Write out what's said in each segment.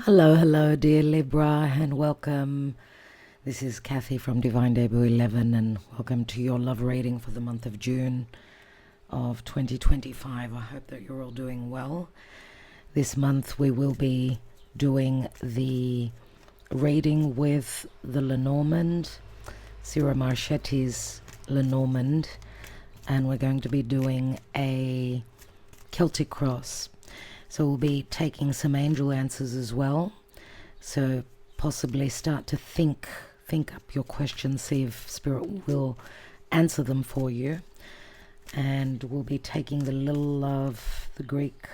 Hello, hello, dear Libra, and welcome. This is Kathy from Divine Debut 11, and welcome to your love reading for the month of June of 2025. I hope that you're all doing well. This month we will be doing the reading with the Lenormand, Ciro Marchetti's Lenormand, and we're going to be doing a Celtic cross. So we'll be taking some angel answers as well. So possibly start to think up your questions, see if Spirit will answer them for you. And we'll be taking the Little Love, the Greek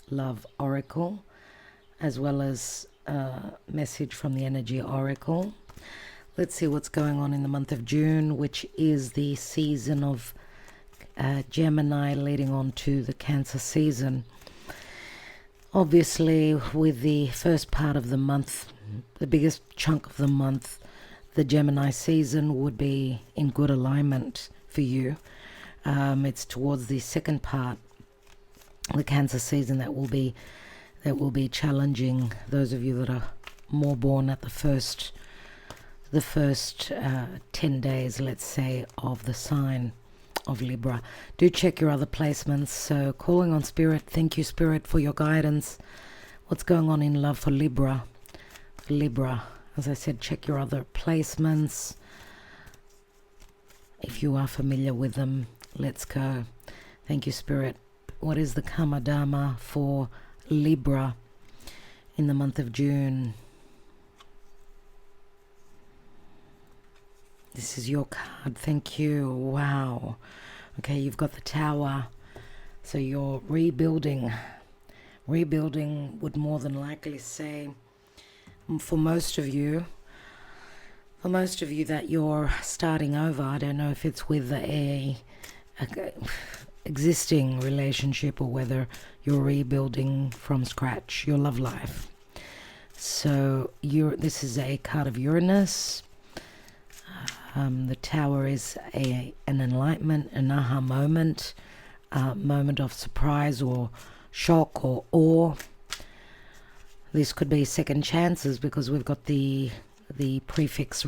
Love Oracle, as well as a message from the Energy Oracle. Let's see what's going on in the month of June, which is the season of Gemini leading on to the Cancer season. Obviously, with the first part of the month, the biggest chunk of the month, the Gemini season would be in good alignment for you. It's towards the second part, the Cancer season, that will be challenging those of you that are more born at the first 10 days, let's say, of the sign of Libra. Do check your other placements. So calling on Spirit, thank you Spirit for your guidance. What's going on in love for Libra? As I said, check your other placements if you are familiar with them. Let's go. Thank you Spirit. What is the Karma Dharma for Libra in the month of June? This is your card. Thank you. Wow. Okay, you've got the Tower. So you're rebuilding. Rebuilding would more than likely say, for most of you that you're starting over. I don't know if it's with a existing relationship or whether you're rebuilding from scratch your love life. So this is a card of Uranus. The Tower is an enlightenment, an aha moment, moment of surprise or shock or awe. This could be second chances because we've got the prefix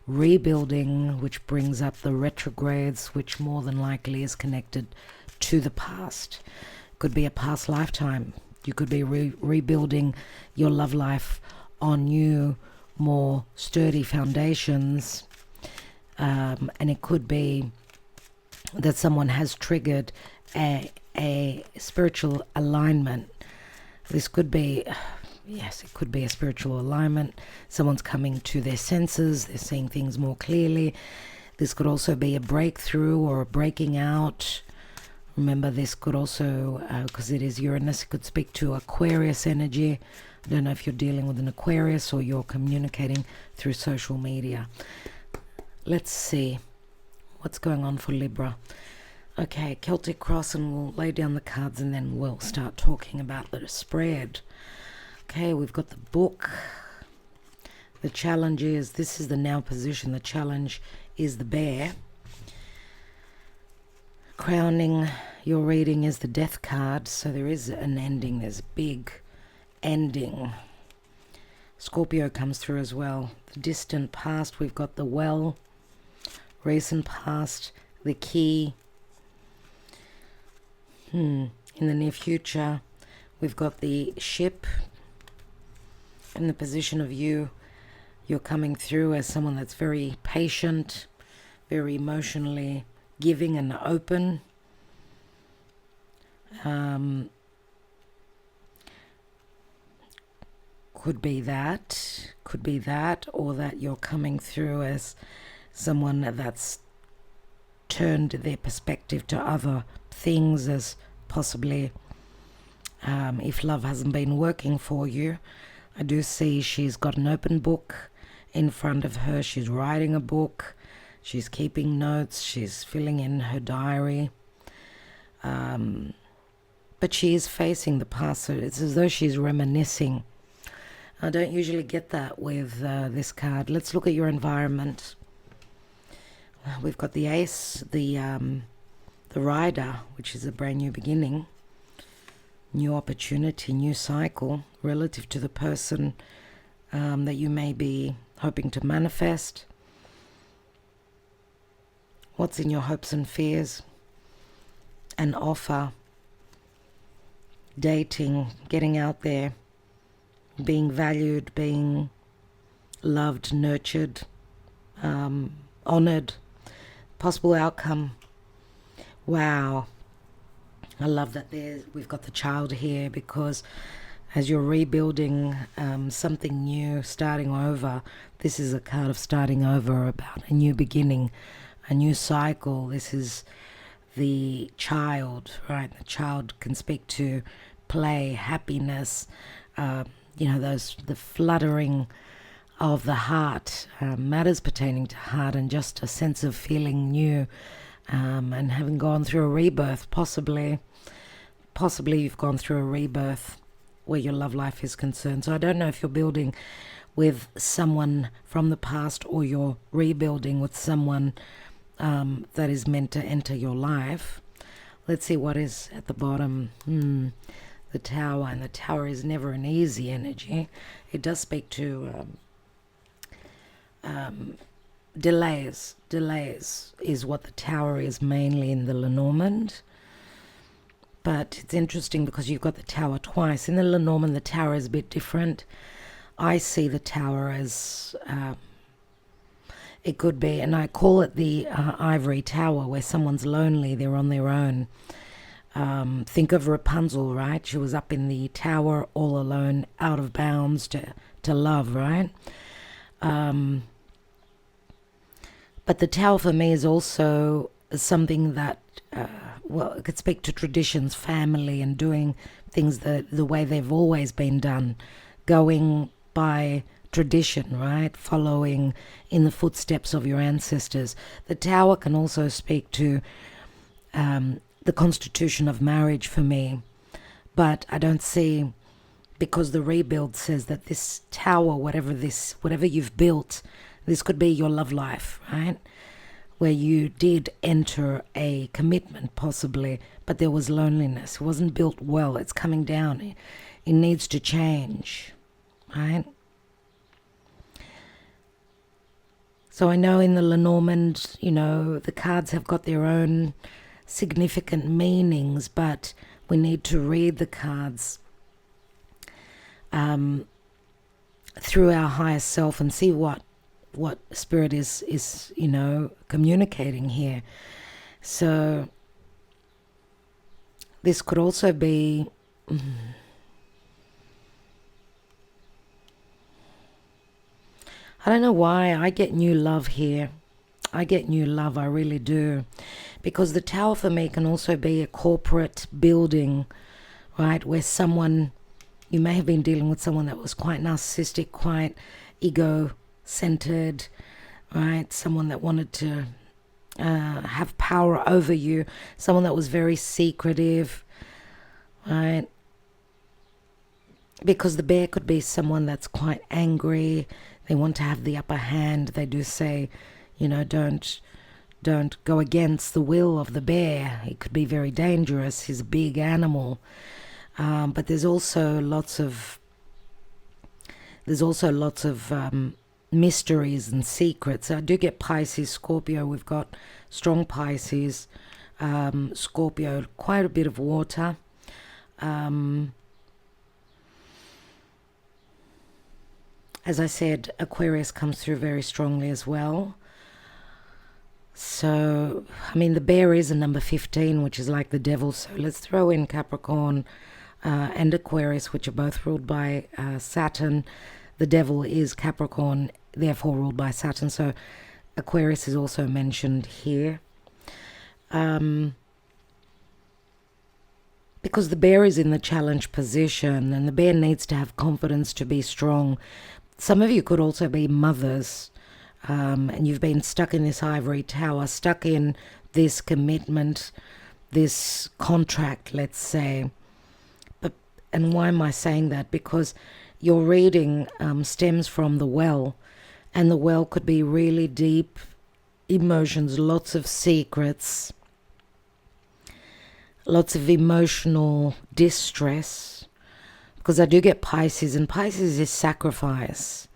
rebuilding, which brings up the retrogrades, which more than likely is connected to the past. Could be a past lifetime. You could be rebuilding your love life on new, more sturdy foundations. And it could be that someone has triggered a spiritual alignment. This could be, yes, it could be a spiritual alignment. Someone's coming to their senses. They're seeing things more clearly. This could also be a breakthrough or a breaking out. Remember, this could also, because it is Uranus, it could speak to Aquarius energy. I don't know if you're dealing with an Aquarius or you're communicating through social media. Let's see what's going on for Libra. Okay, Celtic cross, and we'll lay down the cards and then we'll start talking about the spread. Okay, we've got the Book. The challenge is, this is the now position. The challenge is the Bear. Crowning your reading is the Death card. So there is an ending. There's a big ending. Scorpio comes through as well. The distant past, we've got the Well. Recent past, the Key. In the near future, we've got the Ship. In the position of you're coming through as someone that's very patient, very emotionally giving and open. Could be that, or that you're coming through as someone that's turned their perspective to other things, as possibly if love hasn't been working for you. I do see she's got an open book in front of her. She's writing a book. She's keeping notes. She's filling in her diary. But she is facing the past. So it's as though she's reminiscing. I don't usually get that with this card. Let's look at your environment. We've got the Ace, the Rider, which is a brand new beginning. new opportunity, new cycle relative to the person that you may be hoping to manifest. What's in your hopes and fears? An offer, dating, getting out there, being valued, being loved, nurtured, honored, possible outcome. Wow. I love that we've got the child here, because as you're rebuilding something new, starting over, this is a card of starting over, about a new beginning, a new cycle. This is the child, right? The child can speak to play, happiness, the fluttering of the heart, matters pertaining to heart, and just a sense of feeling new, and having gone through a rebirth. Possibly you've gone through a rebirth where your love life is concerned. So I don't know if you're building with someone from the past, or you're rebuilding with someone that is meant to enter your life. Let's see what is at the bottom. The Tower, and the Tower is never an easy energy. It does speak to delays. Delays is what the Tower is, mainly in the Lenormand. But it's interesting because you've got the Tower twice. In the Lenormand, the Tower is a bit different. I see the Tower as it could be, and I call it the Ivory Tower, where someone's lonely, they're on their own. Think of Rapunzel, right? She was up in the tower all alone, out of bounds to love, right? But the Tower for me is also something that, it could speak to traditions, family, and doing things the way they've always been done, going by tradition, right? Following in the footsteps of your ancestors. The Tower can also speak to the constitution of marriage for me, but I don't see, because the rebuild says that this tower, whatever you've built, this could be your love life, right? Where you did enter a commitment possibly, but there was loneliness. It wasn't built well. It's coming down. It needs to change, right? So I know in the Lenormand, the cards have got their own significant meanings, but we need to read the cards through our higher self and see what Spirit is communicating here. So this could also be I don't know why I get new love here. I get new love, I really do. Because the Tower for me can also be a corporate building, right? Where you may have been dealing with someone that was quite narcissistic, quite ego-centered, right? Someone that wanted to have power over you. Someone that was very secretive, right? Because the Bear could be someone that's quite angry. They want to have the upper hand. They do say, don't go against the will of the bear. It could be very dangerous. He's a big animal. But there's also lots of mysteries and secrets. I do get Pisces, Scorpio. We've got strong Pisces, Scorpio, quite a bit of water. As I said, Aquarius comes through very strongly as well. So, the Bear is a number 15, which is like the devil. So let's throw in Capricorn and Aquarius, which are both ruled by Saturn. The devil is Capricorn, therefore ruled by Saturn. So Aquarius is also mentioned here. Because the Bear is in the challenge position, and the Bear needs to have confidence to be strong. Some of you could also be mothers, and you've been stuck in this ivory tower, stuck in this commitment, this contract, let's say. And why am I saying that? Because your reading stems from the well, and the well could be really deep emotions, lots of secrets. lots of emotional distress, because I do get Pisces, and Pisces is sacrifice,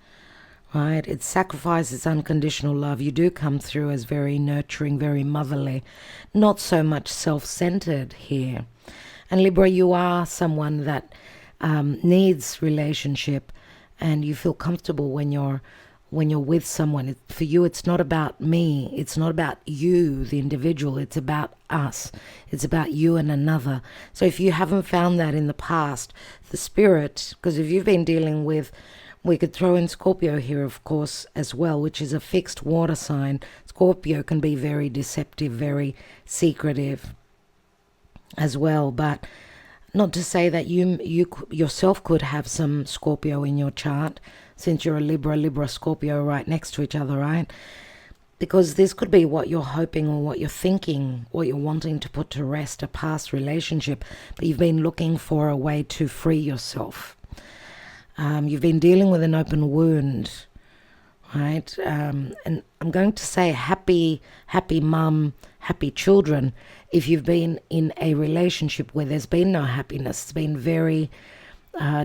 right? It's sacrifice, it's unconditional love. You do come through as very nurturing, very motherly, not so much self-centered here. And Libra, you are someone that needs relationship, and you feel comfortable when you're with someone. For you, it's not about me. It's not about you, the individual. It's about us. It's about you and another. So if you haven't found that in the past, the spirit, because if you've been dealing with, we could throw in Scorpio here, of course, as well, which is a fixed water sign. Scorpio can be very deceptive, very secretive as well. But not to say that you yourself could have some Scorpio in your chart, since you're a Libra, Scorpio right next to each other, right? Because this could be what you're hoping or what you're thinking, what you're wanting to put to rest, a past relationship, but you've been looking for a way to free yourself. You've been dealing with an open wound, right? And I'm going to say happy mum, happy children. If you've been in a relationship where there's been no happiness, it's been very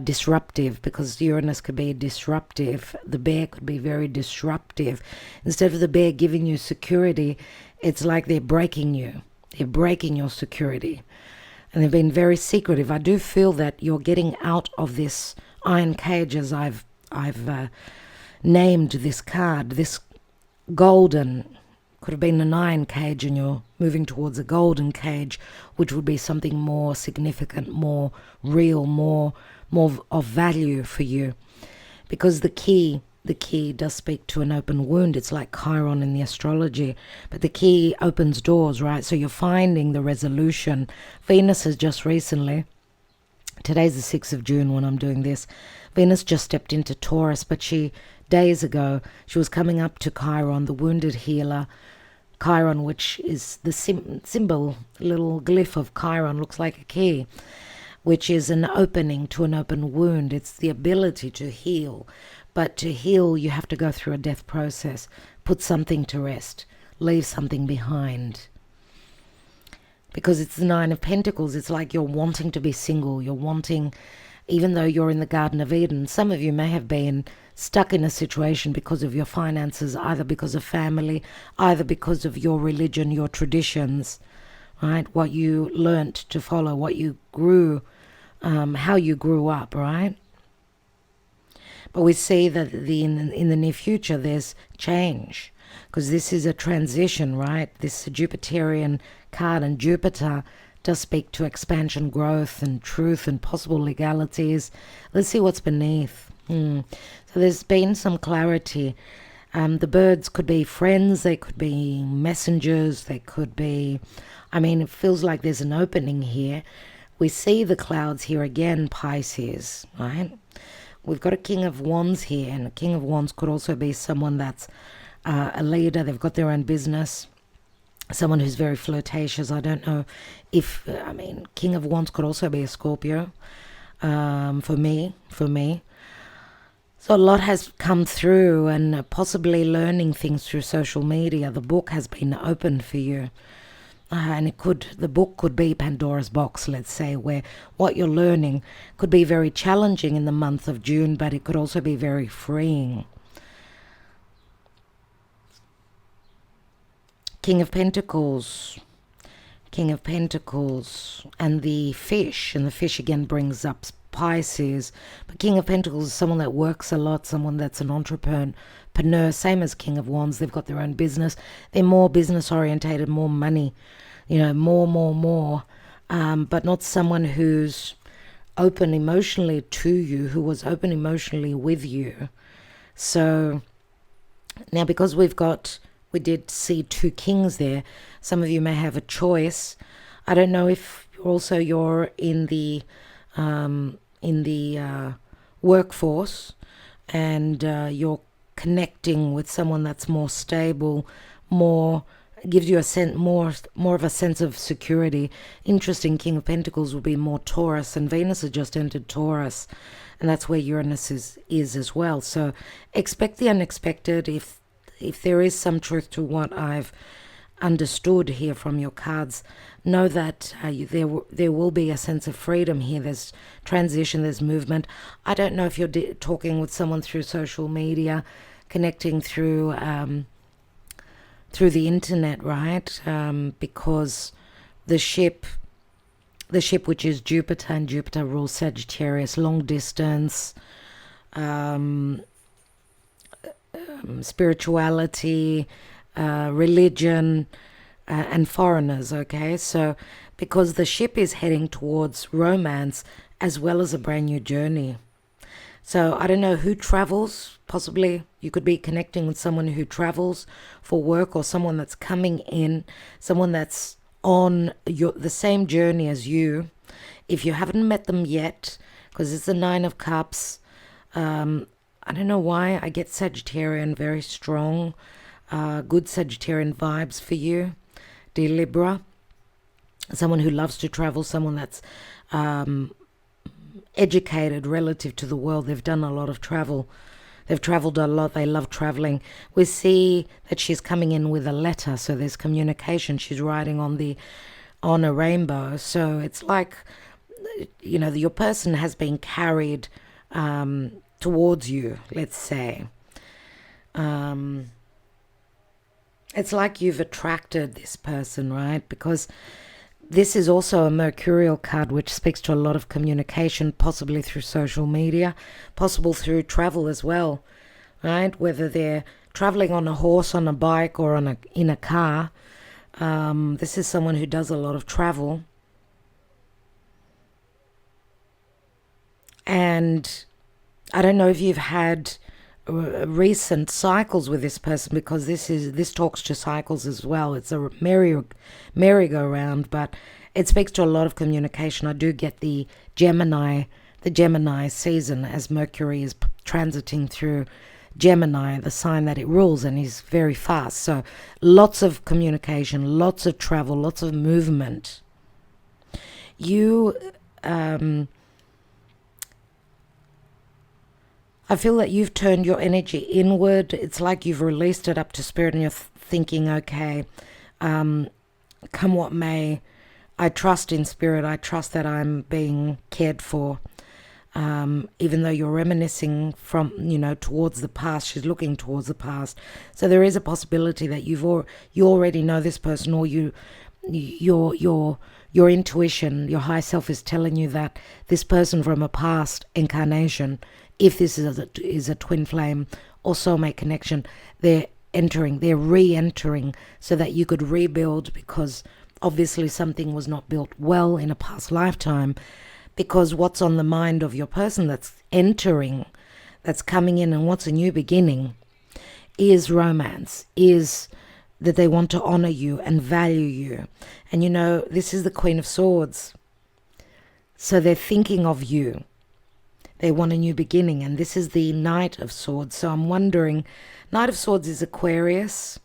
disruptive, because Uranus could be disruptive. The bear could be very disruptive. Instead of the bear giving you security, it's like they're breaking you. They're breaking your security. And they've been very secretive. I do feel that you're getting out of this iron cage, as I've named this card. This golden could have been an iron cage, and you're moving towards a golden cage, which would be something more significant, more real, more of value for you. Because the key does speak to an open wound. It's like Chiron in the astrology, but the key opens doors, right? So you're finding the resolution. Venus has just recently, today's the 6th of June when I'm doing this, Venus just stepped into Taurus, but days ago, she was coming up to Chiron, the wounded healer. Chiron, which is the symbol, little glyph of Chiron, looks like a key, which is an opening to an open wound. It's the ability to heal. But to heal, you have to go through a death process, put something to rest, leave something behind. Because it's the Nine of Pentacles, it's like you're wanting to be single. You're wanting, even though you're in the Garden of Eden, some of you may have been stuck in a situation because of your finances, either because of family, either because of your religion, your traditions, right? What you learnt to follow, what you grew, how you grew up, right? But we see that in the near future there's change, because this is a transition, right? This Jupiterian card, and Jupiter does speak to expansion, growth, and truth, and possible legalities. Let's see what's beneath. So there's been some clarity. The birds could be friends, they could be messengers, they could be... it feels like there's an opening here. We see the clouds here again, Pisces, right? We've got a King of Wands here, and a King of Wands could also be someone that's a leader. They've got their own business, someone who's very flirtatious. I don't know if, King of Wands could also be a Scorpio, for me. So a lot has come through, and possibly learning things through social media. The book has been opened for you. And the book could be Pandora's box, let's say, where what you're learning could be very challenging in the month of June, but it could also be very freeing. King of Pentacles, and the fish again brings up Pisces. But King of Pentacles is someone that works a lot, someone that's an entrepreneur, same as King of Wands. They've got their own business. They're more business orientated, more money, more. But not someone who's open emotionally to you, who was open emotionally with you. So now, because we did see two kings there, some of you may have a choice. I don't know if also you're in the workforce, and you're connecting with someone that's more stable, gives you a sense, more of a sense of security. Interesting, King of Pentacles will be more Taurus, and Venus has just entered Taurus, and that's where Uranus is as well. So expect the unexpected. If there is some truth to what I've understood here from your cards, know that there will be a sense of freedom here. There's transition, there's movement. I don't know if you're talking with someone through social media, connecting through the internet, right? Because the ship, which is Jupiter, and Jupiter rules Sagittarius, long distance, spirituality, religion, and foreigners, okay? So because the ship is heading towards romance as well as a brand new journey. So I don't know who travels. Possibly you could be connecting with someone who travels for work, or someone that's coming in, someone that's on the same journey as you. If you haven't met them yet, because it's the Nine of Cups, I don't know why I get Sagittarian very strong, good Sagittarian vibes for you, dear Libra. Someone who loves to travel, someone that's educated relative to the world. They've done a lot of travel. They've traveled a lot. They love traveling. We see that she's coming in with a letter, so there's communication. She's riding on a rainbow. So it's like, you know, your person has been carried towards you, let's say. It's like you've attracted this person, right? Because this is also a mercurial card, which speaks to a lot of communication, possibly through social media, possible through travel as well, right? Whether they're traveling on a horse, on a bike, or in a car. This is someone who does a lot of travel. And I don't know if you've had recent cycles with this person, because this talks to cycles as well. It's a merry-go-round, but it speaks to a lot of communication. I do get the Gemini season, as Mercury is transiting through Gemini, the sign that it rules, and he's very fast. So lots of communication, lots of travel, lots of movement. I feel that you've turned your energy inward. It's like you've released it up to spirit, and you're thinking, okay, come what may, I trust in spirit. I trust that I'm being cared for. Even though you're reminiscing from, towards the past, she's looking towards the past. So there is a possibility that you already know this person, or your intuition, your high self is telling you that this person from a past incarnation, if this is a twin flame or soulmate connection, they're re-entering so that you could rebuild, because obviously something was not built well in a past lifetime. Because what's on the mind of your person that's entering, that's coming in, and what's a new beginning, is romance, is that they want to honor you and value you. And this is the Queen of Swords. So they're thinking of you. They want a new beginning, and this is the Knight of Swords. So I'm wondering, Knight of Swords is Aquarius,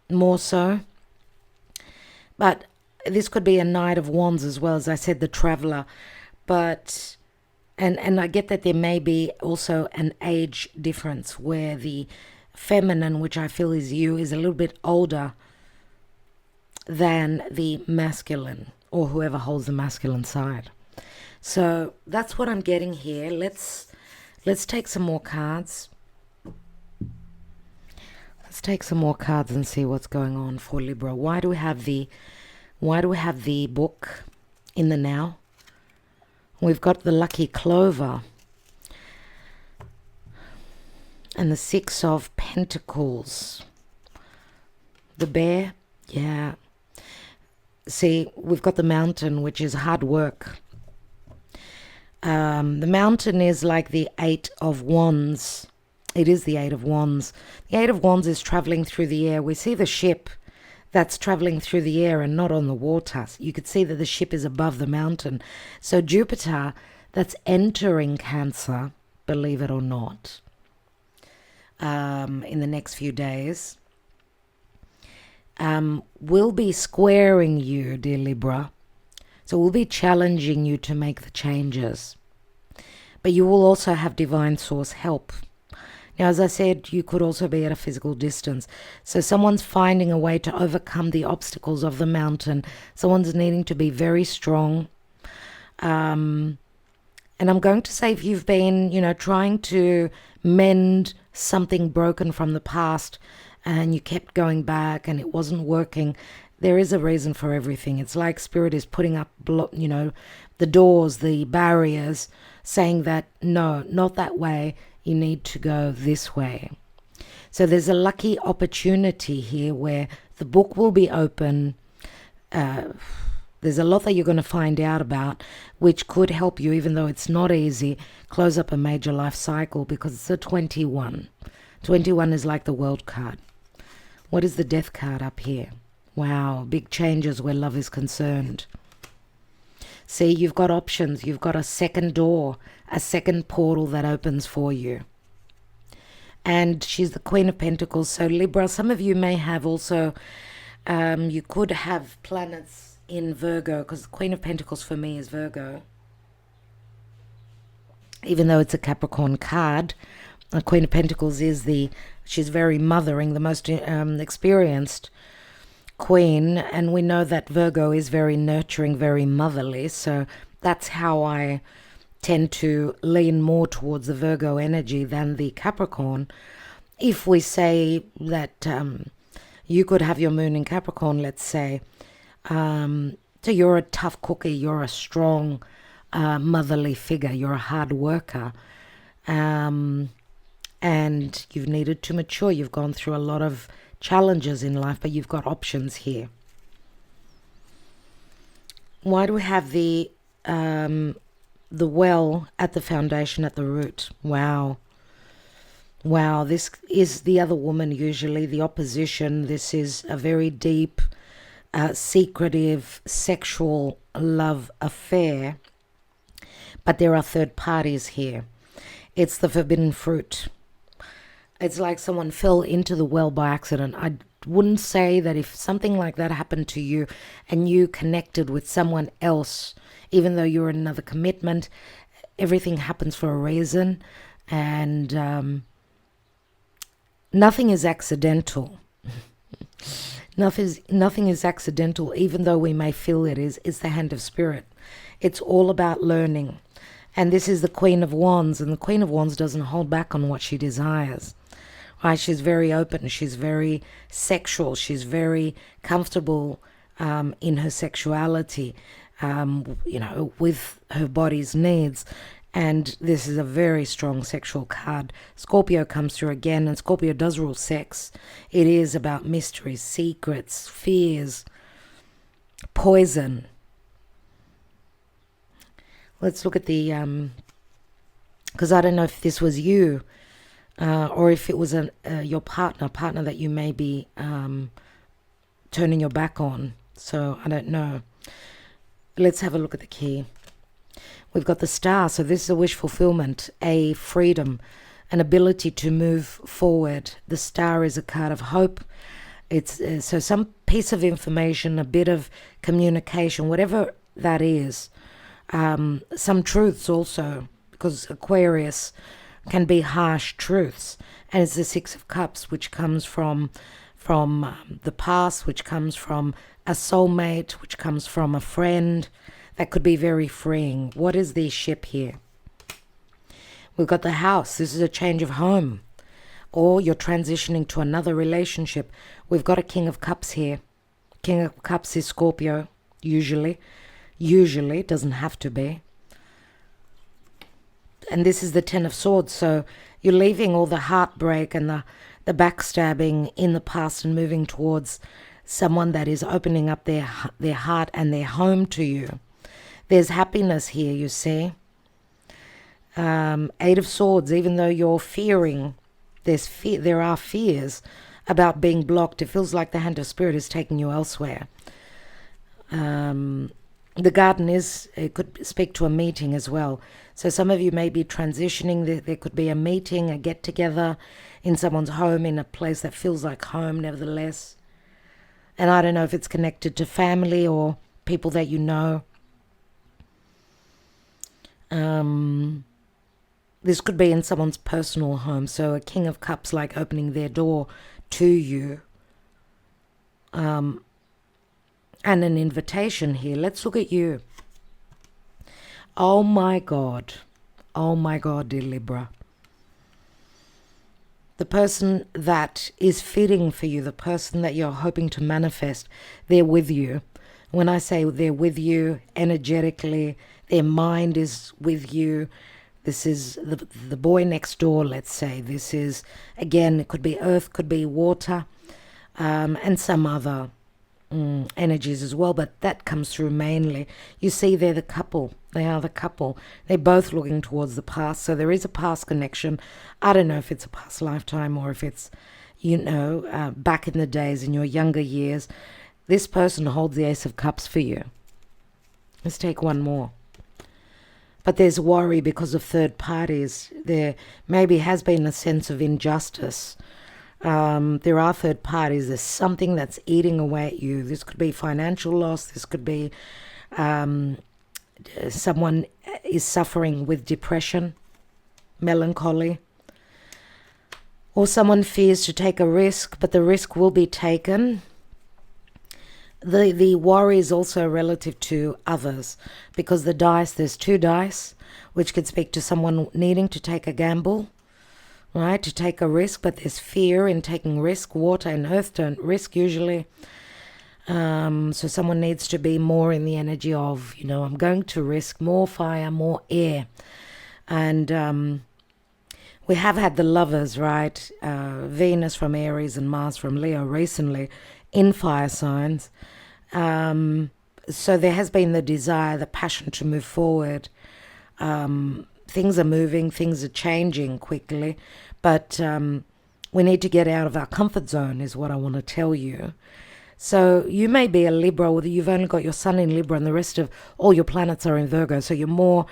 more so. But this could be a Knight of Wands as well, as I said, the Traveler. But, and I get that there may be also an age difference, where the feminine, which I feel is you, is a little bit older than the masculine, or whoever holds the masculine side. So that's what I'm getting here. Let's take some more cards. Let's take some more cards and see what's going on for Libra. Why do we have the book in the now? We've got the lucky clover and the Six of Pentacles. The bear, yeah. See, we've got the mountain, which is hard work. The mountain is like the Eight of Wands. It is the Eight of Wands. The Eight of Wands is traveling through the air. We see the ship that's traveling through the air and not on the water. You could see that the ship is above the mountain. So Jupiter, that's entering Cancer, believe it or not, in the next few days, will be squaring you, dear Libra. So we'll be challenging you to make the changes. But you will also have divine source help. Now, as I said, you could also be at a physical distance. So someone's finding a way to overcome the obstacles of the mountain. Someone's needing to be very strong. And I'm going to say, if you've been, trying to mend something broken from the past and you kept going back and it wasn't working, there is a reason for everything. It's like Spirit is putting up, the doors, the barriers, saying that, no, not that way. You need to go this way. So there's a lucky opportunity here where the book will be open. There's a lot that you're going to find out about, which could help you, even though it's not easy, close up a major life cycle, because it's a 21. 21 is like the World card. What is the Death card up here? Wow, big changes where love is concerned. See, you've got options. You've got a second door, a second portal that opens for you. And she's the Queen of Pentacles. So Libra, some of you may have also, you could have planets in Virgo, because the Queen of Pentacles for me is Virgo. Even though it's a Capricorn card, the Queen of Pentacles is she's very mothering, the most experienced Queen, and we know that Virgo is very nurturing, very motherly, so that's how I tend to lean more towards the Virgo energy than the Capricorn. If we say that you could have your moon in Capricorn, let's say, so you're a tough cookie, you're a strong motherly figure, you're a hard worker, and you've needed to mature, you've gone through a lot of challenges in life, but you've got options here. Why do we have the well at the foundation, at the root? Wow, this is the other woman, usually the opposition. This is a very deep, secretive, sexual love affair, but there are third parties here. It's the forbidden fruit. It's like someone fell into the well by accident. I wouldn't say that if something like that happened to you and you connected with someone else, even though you're in another commitment, everything happens for a reason, and nothing is accidental. Nothing is accidental, even though we may feel it is. It's the hand of Spirit. It's all about learning. And this is the Queen of Wands, and the Queen of Wands doesn't hold back on what she desires. Right? She's very open. She's very sexual. She's very comfortable in her sexuality, with her body's needs. And this is a very strong sexual card. Scorpio comes through again, and Scorpio does rule sex. It is about mysteries, secrets, fears, poison. Let's look at the, because I don't know if this was you, or if it was your partner that you may be turning your back on. So I don't know. Let's have a look at the key. We've got the Star. So this is a wish fulfillment, a freedom, an ability to move forward. The Star is a card of hope. It's so some piece of information, a bit of communication, whatever that is. Some truths also, because Aquarius can be harsh truths, and it's the Six of Cups, which comes from the past, which comes from a soulmate, which comes from a friend. That could be very freeing. What is the ship here? We've got the House. This is a change of home, or you're transitioning to another relationship. We've got a King of Cups here. King of Cups is Scorpio, usually. Usually, it doesn't have to be. And this is the Ten of Swords, so you're leaving all the heartbreak and the backstabbing in the past and moving towards someone that is opening up their heart and their home to you. There's happiness here, you see. Eight of Swords, even though you're fearing, there are fears about being blocked. It feels like the hand of Spirit is taking you elsewhere. The Garden it could speak to a meeting as well. So some of you may be transitioning. There could be a meeting, a get-together in someone's home, in a place that feels like home nevertheless. And I don't know if it's connected to family or people that you know. This could be in someone's personal home. So a King of Cups, like opening their door to you. And an invitation here. Let's look at you. Oh my God. Oh my God, dear Libra. The person that is fitting for you, the person that you're hoping to manifest, they're with you. When I say they're with you energetically, their mind is with you. This is the boy next door, let's say. This is, again, it could be earth, could be water, and some other energies as well, but that comes through mainly. You see, they're the couple. They are the couple. They're both looking towards the past, so there is a past connection. I don't know if it's a past lifetime or if it's, back in the days, in your younger years. This person holds the Ace of Cups for you. Let's take one more. But there's worry because of third parties. There maybe has been a sense of injustice. There are third parties. There's something that's eating away at you. This could be financial loss. This could be someone is suffering with depression, melancholy, or someone fears to take a risk, but the risk will be taken. The worry is also relative to others, because the dice, there's two dice, which could speak to someone needing to take a gamble, right, to take a risk, but there's fear in taking risk. Water and earth don't risk usually. So someone needs to be more in the energy of, I'm going to risk more fire, more air. And we have had the lovers, right? Venus from Aries and Mars from Leo recently in fire signs. So there has been the desire, the passion to move forward. Things are moving, things are changing quickly, but we need to get out of our comfort zone is what I want to tell you. So you may be a Libra, or you've only got your sun in Libra and the rest of all your planets are in Virgo. So you're more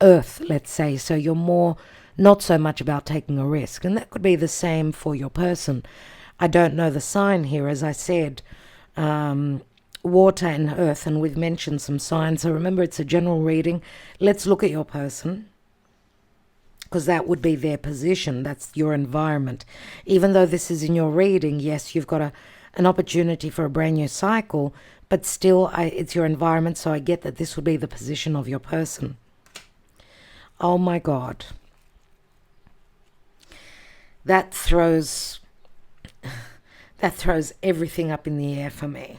Earth, let's say. So you're more not so much about taking a risk. And that could be the same for your person. I don't know the sign here, as I said. Water and earth, and we've mentioned some signs. So remember, it's a general reading. Let's look at your person, because that would be their position. That's your environment. Even though this is in your reading, yes, you've got an opportunity for a brand new cycle, but still it's your environment, so I get that this would be the position of your person. Oh my God. That throws everything up in the air for me.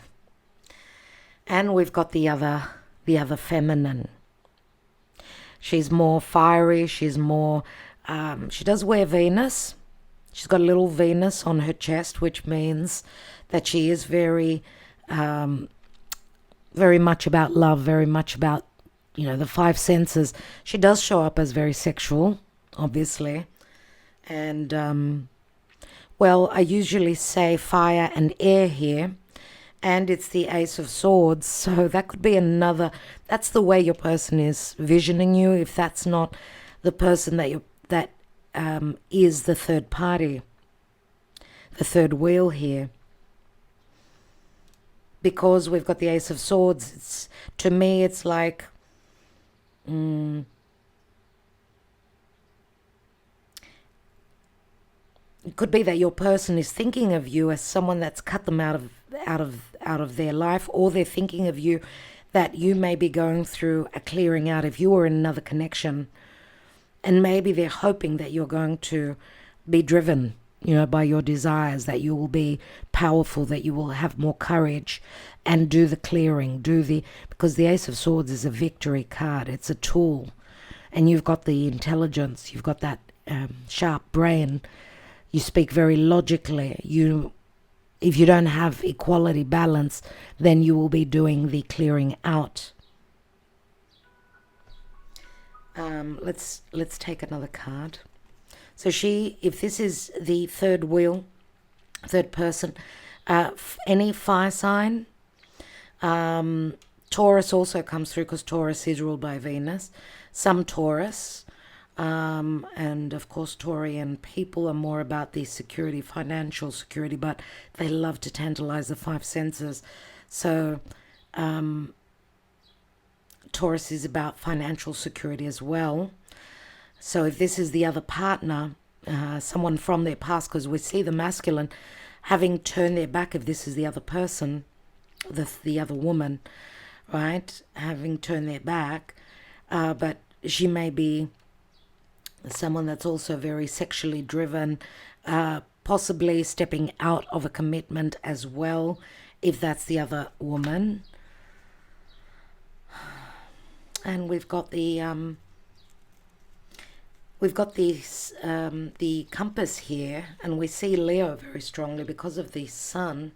And we've got the other feminine. She's more fiery. She's more, she does wear Venus. She's got a little Venus on her chest, which means that she is very, very much about love, very much about, the five senses. She does show up as very sexual, obviously. And, well, I usually say fire and air here. And it's the Ace of Swords, so that could be that's the way your person is visioning you, if that's not the person that is the third party, the third wheel here. Because we've got the Ace of Swords, to me it's like, it could be that your person is thinking of you as someone that's cut them out of their life, or they're thinking of you that you may be going through a clearing out if you were in another connection, and maybe they're hoping that you're going to be driven, by your desires, that you will be powerful, that you will have more courage and do the clearing, because the Ace of Swords is a victory card. It's a tool, and you've got the intelligence, you've got that sharp brain. You speak very logically. If you don't have equality balance, then you will be doing the clearing out. Let's take another card. So if this is the third wheel, third person, any fire sign, Taurus also comes through, because Taurus is ruled by Venus. Some Taurus. And of course, Taurian people are more about the security, financial security, but they love to tantalize the five senses. So Taurus is about financial security as well. So if this is the other partner, someone from their past, because we see the masculine having turned their back, if this is the other person, the other woman, right, having turned their back, but she may be someone that's also very sexually driven, possibly stepping out of a commitment as well, if that's the other woman. And we've got the the compass here, and we see Leo very strongly because of the sun.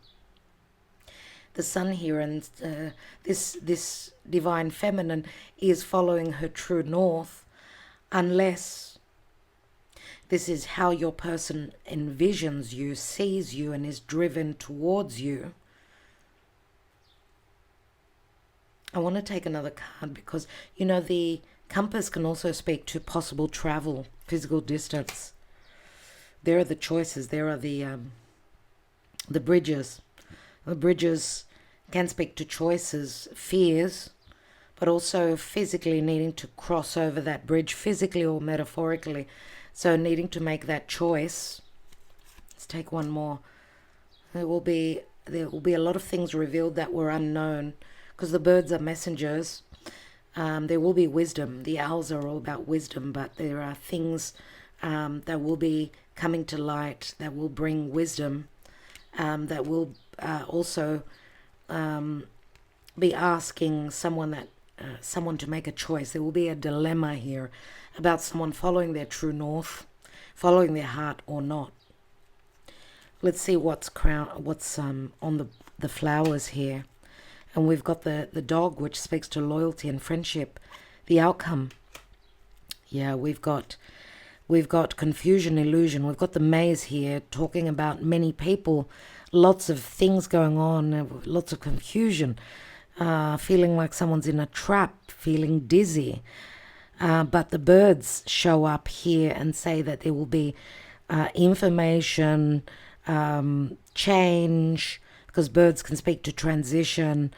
The sun here, and this divine feminine is following her true north, unless this is how your person envisions you, sees you, and is driven towards you. I want to take another card because, you know, the compass can also speak to possible travel, physical distance. There are the choices. There are the bridges. The bridges can speak to choices, fears, but also physically needing to cross over that bridge, physically or metaphorically. So needing to make that choice. Let's take one more. There will be a lot of things revealed that were unknown, because the birds are messengers. There will be wisdom. The owls are all about wisdom, but there are things that will be coming to light that will bring wisdom, that will also be asking someone to make a choice. There will be a dilemma here about someone following their true north, following their heart or not. Let's see what's on the flowers here. And we've got the dog, which speaks to loyalty and friendship. The outcome. Yeah, we've got confusion, illusion. We've got the maze here, talking about many people, lots of things going on, lots of confusion, feeling like someone's in a trap, feeling dizzy. But the birds show up here and say that there will be information, change, because birds can speak to transition,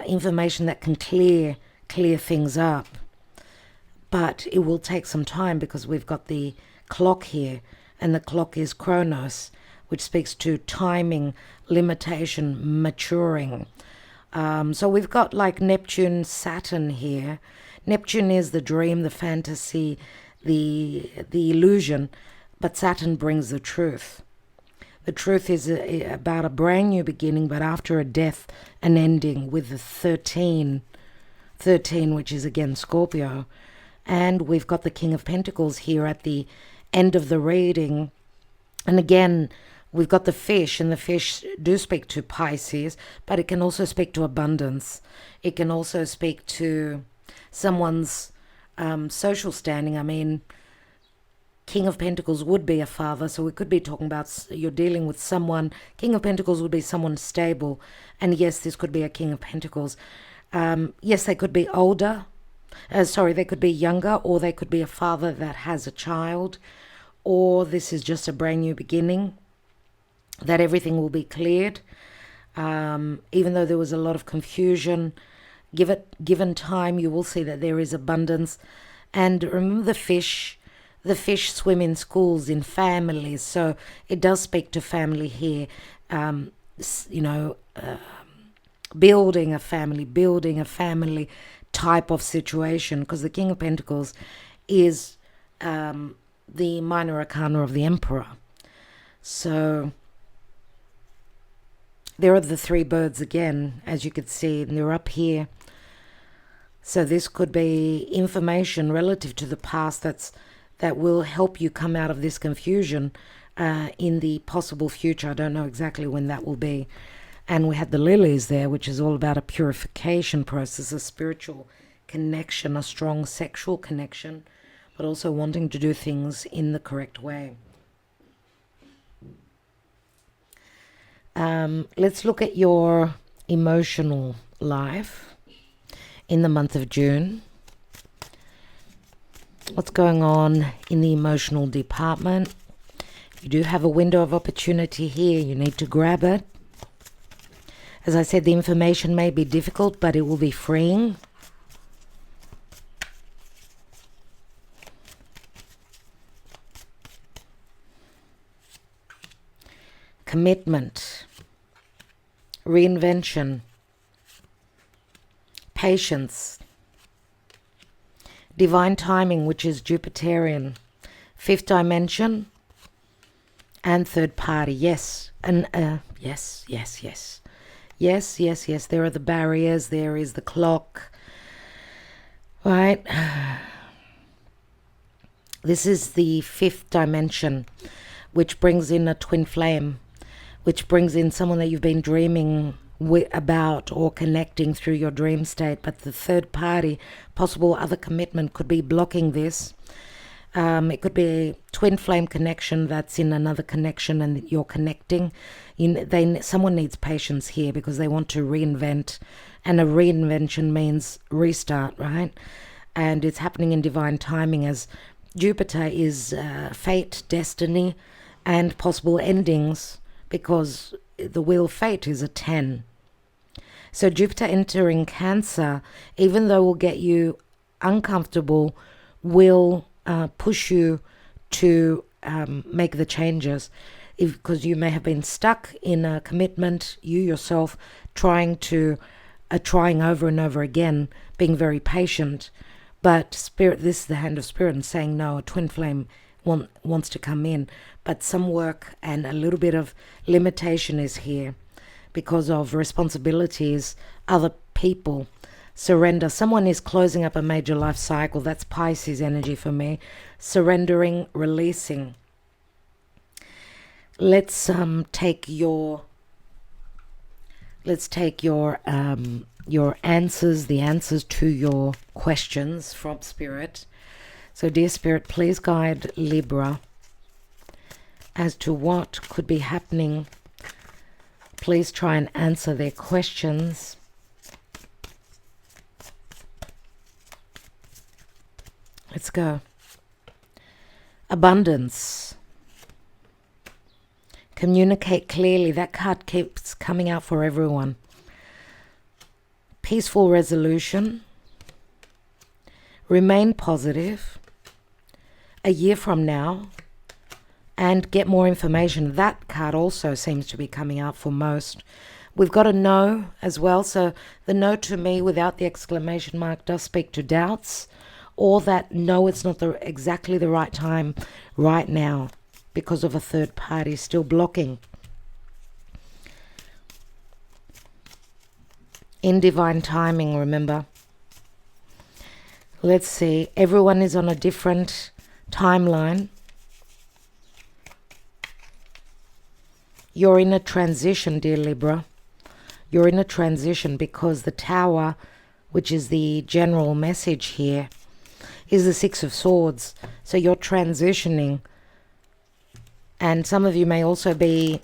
information that can clear things up. But it will take some time because we've got the clock here, and the clock is Chronos, which speaks to timing, limitation, maturing. So we've got like Neptune, Saturn here. Neptune is the dream, the fantasy, the illusion, but Saturn brings the truth. The truth is about a brand new beginning, but after a death, an ending, with the 13, which is again Scorpio. And we've got the King of Pentacles here at the end of the reading. And again, we've got the fish, and the fish do speak to Pisces, but it can also speak to abundance. It can also speak to someone's social standing. I mean, King of Pentacles would be a father, so we could be talking about you're dealing with someone. King of Pentacles would be someone stable, and yes, this could be a King of Pentacles. Yes, they could be older. They could be younger, or they could be a father that has a child, or this is just a brand new beginning, that everything will be cleared. Even though there was a lot of confusion, given time, you will see that there is abundance. And remember the fish swim in schools, in families, so it does speak to family here. Building a family type of situation, because the King of Pentacles is the minor arcana of the Emperor. So there are the three birds again, as you could see, and they're up here. So this could be information relative to the past that will help you come out of this confusion in the possible future. I don't know exactly when that will be. And we had the lilies there, which is all about a purification process, a spiritual connection, a strong sexual connection, but also wanting to do things in the correct way. Let's look at your emotional life in the month of June. What's going on in the emotional department? You do have a window of opportunity here. You need to grab it. As I said, the information may be difficult, but it will be freeing. commitment, reinvention, patience, divine timing, which is Jupiterian, fifth dimension, and third party. Yes, and yes. There are the barriers. There is the clock, right? This is the fifth dimension, which brings in a twin flame, which brings in someone that you've been dreaming about or connecting through your dream state. But the third party, possible other commitment, could be blocking this. It could be a twin flame connection that's in another connection and you're connecting. Someone needs patience here because they want to reinvent, and a reinvention means restart, right? And it's happening in divine timing, as Jupiter is fate, destiny, and possible endings, because the wheel of fate is a 10. So Jupiter entering Cancer, even though will get you uncomfortable, will push you to make the changes, because you may have been stuck in a commitment, you yourself trying over and over again, being very patient. But Spirit, this is the hand of Spirit, and saying no, a twin flame wants to come in. But some work and a little bit of limitation is here because of responsibilities, other people. Surrender. Someone is closing up a major life cycle. That's Pisces energy for me. Surrendering, releasing. Let's take your answers, the answers to your questions from Spirit. So dear Spirit, please guide Libra as to what could be happening. Please try and answer their questions. Let's go. Abundance. Communicate clearly. That card keeps coming out for everyone. Peaceful resolution. Remain positive. A year from now. And get more information. That card also seems to be coming out for most. We've got a no as well. So the no to me without the exclamation mark does speak to doubts. Or that no, it's not exactly the right time right now because of a third party still blocking. In divine timing, remember. Let's see. Everyone is on a different timeline. You're in a transition, dear Libra. You're in a transition because the Tower, which is the general message here, is the Six of Swords. So you're transitioning. And some of you may also be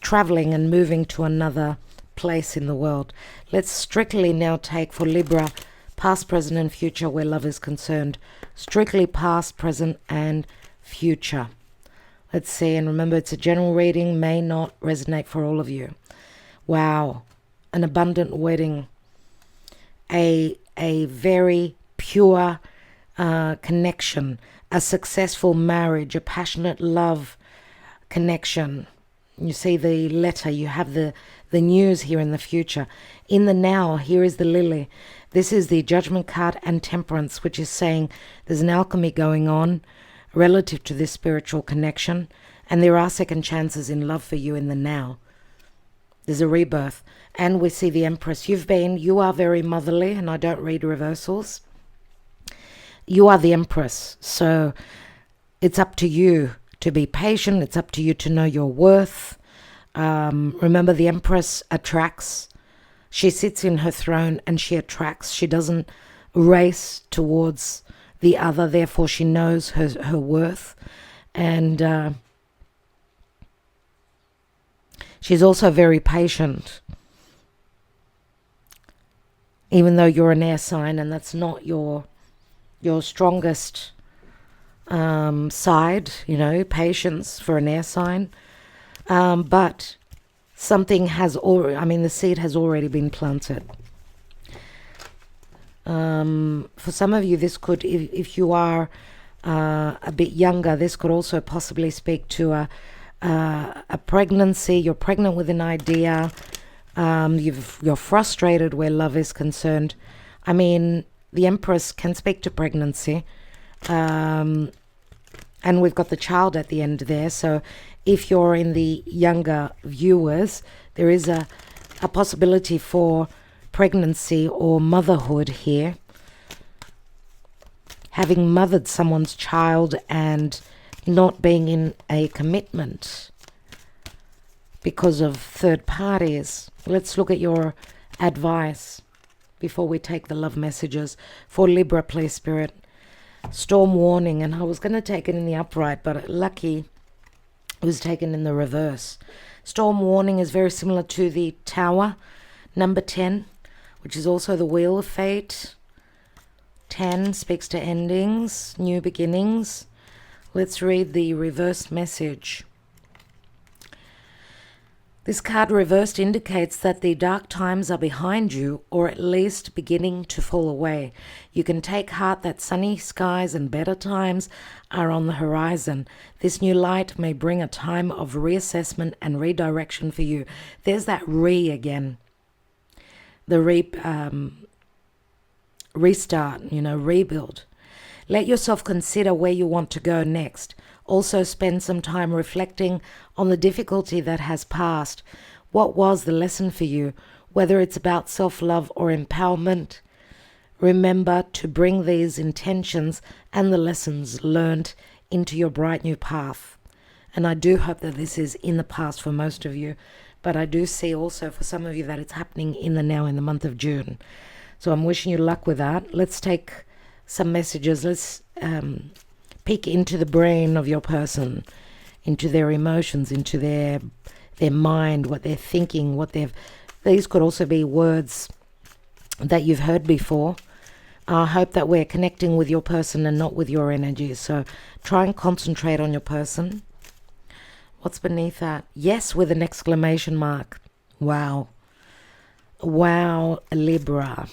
traveling and moving to another place in the world. Let's strictly now take for Libra, past, present, and future where love is concerned. Strictly past, present, and future. Let's see. And remember, it's a general reading, may not resonate for all of you. Wow. An abundant wedding. A very pure connection, a successful marriage, a passionate love connection. You see the letter, you have the news here in the future. In the now, here is the lily. This is the Judgment card and Temperance, which is saying there's an alchemy going on relative to this spiritual connection, and there are second chances in love for you in the now. There's a rebirth. And we see the Empress. You are very motherly, and I don't read reversals. You are the Empress, so it's up to you to be patient. It's up to you to know your worth. Remember, the Empress attracts. She sits in her throne and she attracts. She doesn't race towards the other, therefore she knows her worth. And she's also very patient. Even though you're an air sign and that's not your strongest side, patience for an air sign. But something has the seed has already been planted. For some of you, this could, if you are a bit younger, this could also possibly speak to a pregnancy. You're pregnant with an idea. You're frustrated where love is concerned. I mean, the Empress can speak to pregnancy. And we've got the child at the end there. So if you're in the younger viewers, there is a possibility for pregnancy or motherhood here. Having mothered someone's child and not being in a commitment because of third parties. Let's look at your advice before we take the love messages for Libra, please, Spirit. Storm warning, and I was going to take it in the upright, but lucky it was taken in the reverse. Storm warning is very similar to the Tower, number 10, which is also the Wheel of Fate. 10 speaks to endings, new beginnings. Let's read the reverse message. This card reversed indicates that the dark times are behind you, or at least beginning to fall away. You can take heart that sunny skies and better times are on the horizon. This new light may bring a time of reassessment and redirection for you. There's that again. The restart, rebuild. Let yourself consider where you want to go next. Also spend some time reflecting on the difficulty that has passed. What was the lesson for you? Whether it's about self-love or empowerment, remember to bring these intentions and the lessons learned into your bright new path. And I do hope that this is in the past for most of you, but I do see also for some of you that it's happening in the now, in the month of June. So I'm wishing you luck with that. Let's take some messages. Let's peek into the brain of your person, into their emotions, into their mind, what they're thinking, these could also be words that you've heard before. I hope that we're connecting with your person and not with your energy. So try and concentrate on your person. What's beneath that? Yes, with an exclamation mark. Wow. Wow, Libra.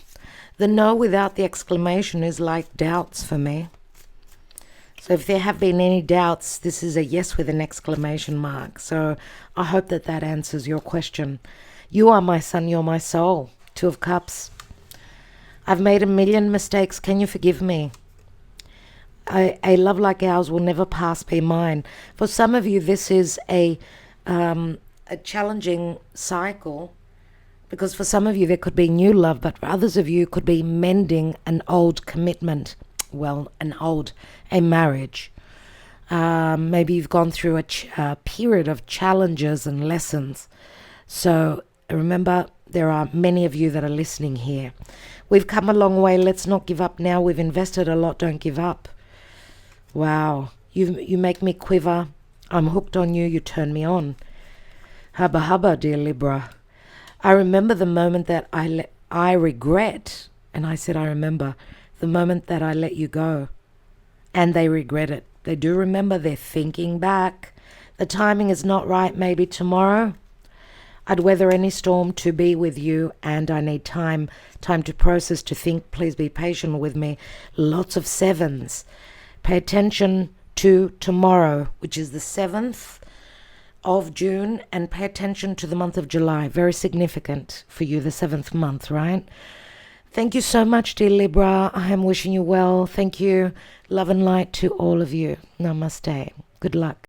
The no without the exclamation is like doubts for me. So if there have been any doubts, this is a yes with an exclamation mark. So I hope that that answers your question. You are my sun, you're my soul. 2 of Cups. I've made a million mistakes. Can you forgive me? A love like ours will never pass be mine. For some of you, this is a challenging cycle, because for some of you there could be new love, but for others of you could be mending an old commitment. Well, a marriage. Maybe you've gone through a period of challenges and lessons. So remember, there are many of you that are listening here. We've come a long way. Let's not give up now. We've invested a lot. Don't give up. Wow. You make me quiver. I'm hooked on you. You turn me on. Hubba hubba, dear Libra. I remember the moment that I regret, and I said I remember, the moment that I let you go. And they regret it. They do remember. They're thinking back. The timing is not right. Maybe tomorrow. I'd weather any storm to be with you, and I need time to process, to think. Please be patient with me. Lots of 7s. Pay attention to tomorrow, which is the 7th of June, and pay attention to the month of July. Very significant for you, the 7th month, right? Thank you so much, dear Libra. I am wishing you well. Thank you. Love and light to all of you. Namaste. Good luck.